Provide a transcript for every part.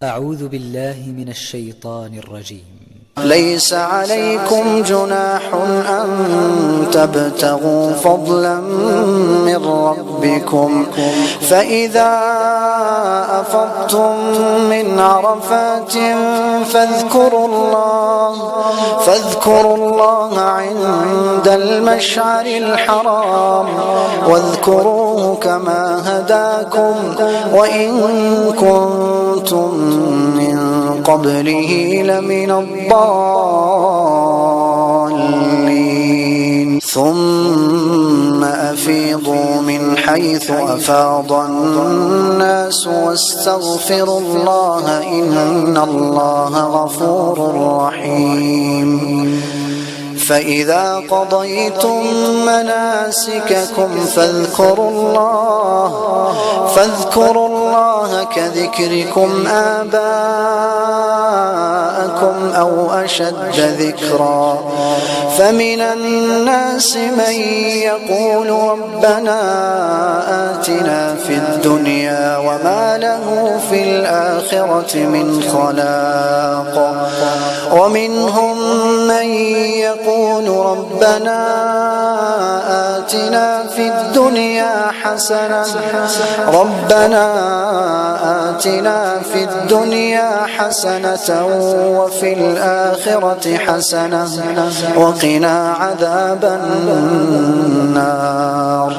أعوذ بالله من الشيطان الرجيم. ليس عليكم جناح أن تبتغوا فضلا من ربكم فإذا أفضتم من عرفات فاذكروا الله عند المشعر الحرام واذكروه كما هداكم وإن كنتم من قبله لمن الضالين ثم أفيضوا من حيث أفاض الناس واستغفروا الله إن الله غفور رحيم فإذا قضيتم مناسككم فاذكروا الله كذكركم آباءكم أو أشد ذكرا فمن الناس من يقول ربنا آتنا في الدنيا وما له في الآخرة من خلاق ومنهم من يقول ربنا آتنا في الدنيا حسنة وفي الآخرة حسنة وقنا عذاب النار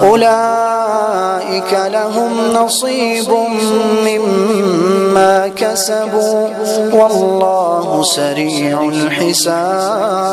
أولئك لهم نصيب مما كسبوا والله سريع الحساب.